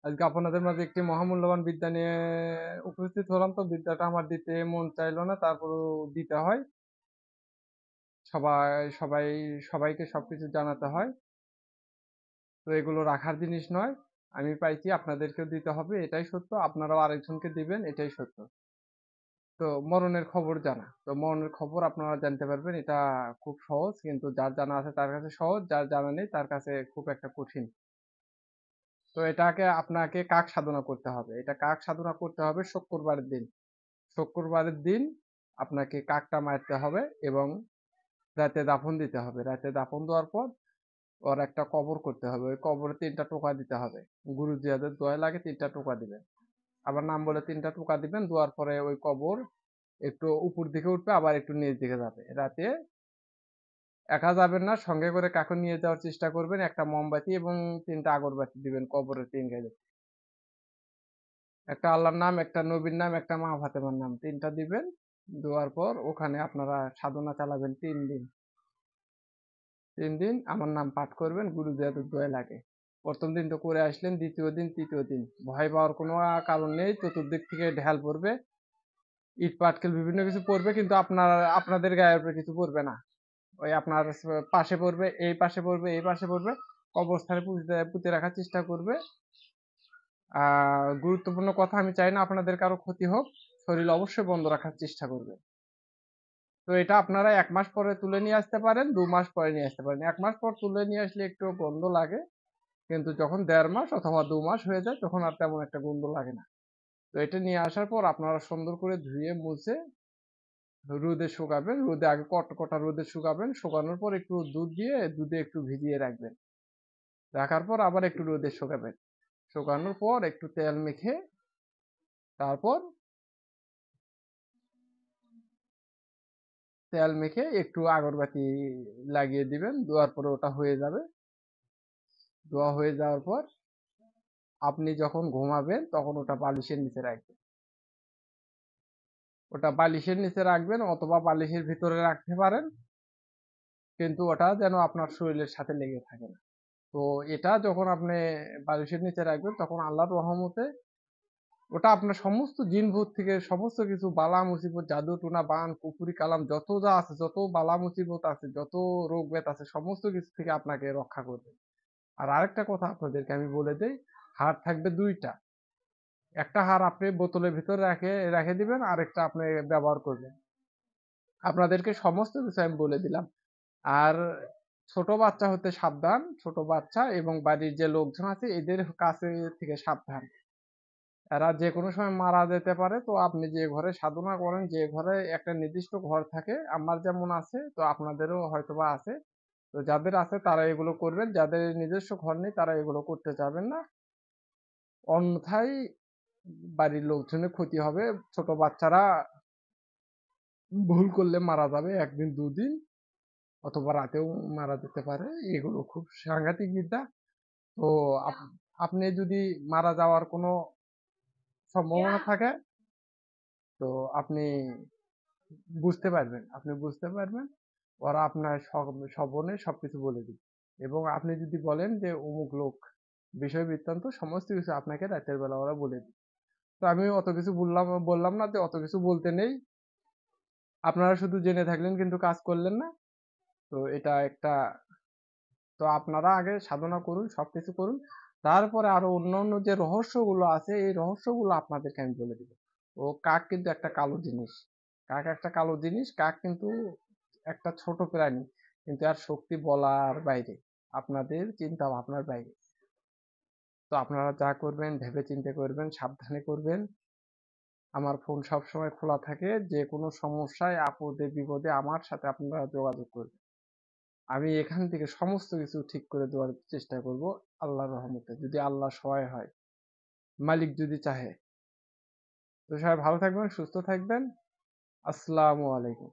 আজকে আপনাদের মাঝে একটি মহামূল্যবান বিদ্যা নিয়ে উপস্থিত হলাম। তো বিদ্যাটা আমার দিতে মন চাইলো না, তারপরেও দিতে হয়। সবাই সবাই সবাইকে সবকিছু জানাতে হয়। তো এগুলো রাখার জিনিস নয়। আমি পাইছি, আপনাদেরকেও দিতে হবে, এটাই সত্য। আপনারাও আরেকজনকে দিবেন, এটাই সত্য। তো মরণের খবর জানা, তো মরণের খবর আপনারা জানতে পারবেন, এটা খুব সহজ। কিন্তু যার জানা আছে তার কাছে সহজ, যার জানা নেই তার কাছে খুব একটা কঠিন। তো এটাকে আপনাকে কাক সাধনা করতে হবে। এটা কাক সাধনা করতে হবে শুক্রবারের দিন। শুক্রবারের দিন আপনাকে কাকটা মারতে হবে এবং রাতে দাফন দিতে হবে। রাতে দাফন দেওয়ার পর ওর একটা কবর করতে হবে। ওই কবরে ৩টা টোকা দিতে হবে। গুরুজি যাদের দোয়ায় লাগে ৩টা টোকা দিবেন। আবার নাম বলে ৩টা টোকা দিবেন। দেওয়ার পরে ওই কবর একটু উপর দিকে উঠবে, আবার একটু নিচ দিকে যাবে। রাতে একা যাবেন না, সঙ্গে করে কাকু নিয়ে যাওয়ার চেষ্টা করবেন। একটা মোমবাতি এবং ৩টা আগরবাতি দিবেন কবরের ৩ গায়ে। একটা আল্লাহর নাম, একটা নবীর নাম, একটা মা ফাতেমার নাম, ৩টা দিবেন। দেওয়ার পর ওখানে আপনারা সাধনা চালাবেন ৩ দিন। ৩ দিন আমার নাম পাঠ করবেন, গুরু যাদের দোয়া লাগে। প্রথম দিন তো করে আসলেন, দ্বিতীয় দিন, তৃতীয় দিন ভয় পাওয়ার কোনো কারণ নেই। চতুর্দিক থেকে ঢাল পড়বে, ইট পাটকেল বিভিন্ন কিছু পড়বে, কিন্তু আপনাদের গায়ের উপরে কিছু পড়বে না। ওই আপনার পাশে পড়বে, এই পাশে পড়বে, এই পাশে পড়বে। কবরস্থানে পুঁতে রাখার চেষ্টা করবে। গুরুত্বপূর্ণ কথা, আমি চাই না আপনাদের কারো ক্ষতি হোক। শরীর অবশ্যই বন্ধ রাখার চেষ্টা করবে। তো এটা আপনারা ১ মাস পরে তুলে নিয়ে আসতে পারেন, ২ মাস পরে নিয়ে আসতে পারেন। ১ মাস পর তুলে নিয়ে আসলে একটু গন্ধ লাগে। কিন্তু যখন ১.৫ মাস অথবা ২ মাস হয়ে যায় তখন আর তেমন একটা গন্ধ লাগে না। তো এটা নিয়ে আসার পর আপনারা সুন্দর করে ধুয়ে মুছে রোদে শুকাবেন। রোদে আগে কটকটা রোদে শুকাবেন। শুকানোর পর একটু দুধ দিয়ে দুধে একটু ভিজিয়ে রাখবেন। রাখার পর আবার একটু রোদে শুকাবেন। শুকানোর পর একটু তেল মেখে তারপর তেল মেখে একটু আগরবাতি লাগিয়ে দিবেন। দেওয়ার পরে ওটা হয়ে যাবে। ধোয়া হয়ে যাওয়ার পর আপনি যখন ঘুমাবেন তখন ওটা বালিশের নিচে রাখবেন। ওটা বালিশের নিচে রাখবেন অথবা বালিশের ভিতরে রাখতে পারেন, কিন্তু ওটা যেন আপনার শরীরের সাথে লেগে থাকে না। তো এটা যখন আপনি বালিশের নিচে রাখবেন তখন আল্লাহর রহমতে ওটা আপনার সমস্ত জিন ভূত থেকে সমস্ত কিছু বালা মুসিবত, জাদু টুনা বান কুফুরি কালাম যত যা আছে, যত বালা মুসিবত আছে, যত রোগ ব্যাধ আছে, সমস্ত কিছু থেকে আপনাকে রক্ষা করবে। আর আরেকটা কথা আপনাদেরকে আমি বলে দেই, হাড় থাকবে ২টা। একটা হাড় আপনি বোতলের ভিতরে রেখে দিবেন, আরেকটা আপনি ব্যবহার করবেন। আপনাদেরকে সমস্ত কিছু আমি বলে দিলাম। আর ছোট বাচ্চা হতে সাবধান। ছোট বাচ্চা এবং বাড়ির যে লোকজন আছে এদের কাছে থেকে সাবধান। এরা যেকোনো সময় মারা যেতে পারে। তো আপনি যে ঘরে সাধনা করেন, যে ঘরে একটা নির্দিষ্ট ঘর থাকে, আমার যেমন আছে তো আপনাদেরও হয়তোবা আছে। তো যাদের আছে তারা এগুলো করবেন। যাদের নিজস্ব ঘর নেই তারা এগুলো করতে যাবেন না। অন্যথায় বাড়ির লোকজনের ক্ষতি হবে। ছোট বাচ্চারা ভুল করলে মারা যাবে ১ দিন ২ দিন অথবা রাতেও মারা যেতে পারে। এগুলো খুব সাংঘাতিক বিদ্যা। তো আপনি যদি মারা যাওয়ার কোনো সম্ভাবনা থাকে তো আপনি বুঝতে পারবেন। ওরা আপনার স্বপনে সবকিছু বলে দিবে। এবং আপনি যদি বলেন যে অমুক লোক, বিষয় বৃত্তান্ত সমস্ত কিছু আপনাকে রাতের বেলা ওরা বলে দিবে। তো আমি অত কিছু বললাম না যে অত কিছু বলতে নেই। আপনারা শুধু জেনে থাকলেন কিন্তু কাজ করলেন না। তো এটা একটা, তো আপনারা আগে সাধনা করুন, সবকিছু করুন। তারপরে আরো অন্যান্য যে রহস্যগুলো আছে এই রহস্যগুলো আপনাদেরকে আমি বলে দিব। ও কাক কিন্তু একটা কালো জিনিস। কাক একটা কালো জিনিস। কাক কিন্তু একটা ছোট প্রাণী। কিন্তু এর শক্তি বলার বাইরে। আপনাদের চিন্তা ভাবনার বাইরে। তো আপনারা যা করবেন ভেবে চিন্তে করবেন, সাবধানে করবেন। আমার ফোন সবসময় খোলা থাকে। যে কোনো সমস্যায় আপদে বিপদে আমার সাথে আপনারা যোগাযোগ করবেন। আমি এখান থেকে সমস্ত কিছু ঠিক করে দেওয়ার চেষ্টা করব আল্লাহর রহমতে, যদি আল্লাহ সহায় হয়, মালিক যদি চাহে। তো সবাই ভালো থাকবেন, সুস্থ থাকবেন। আসসালামু আলাইকুম।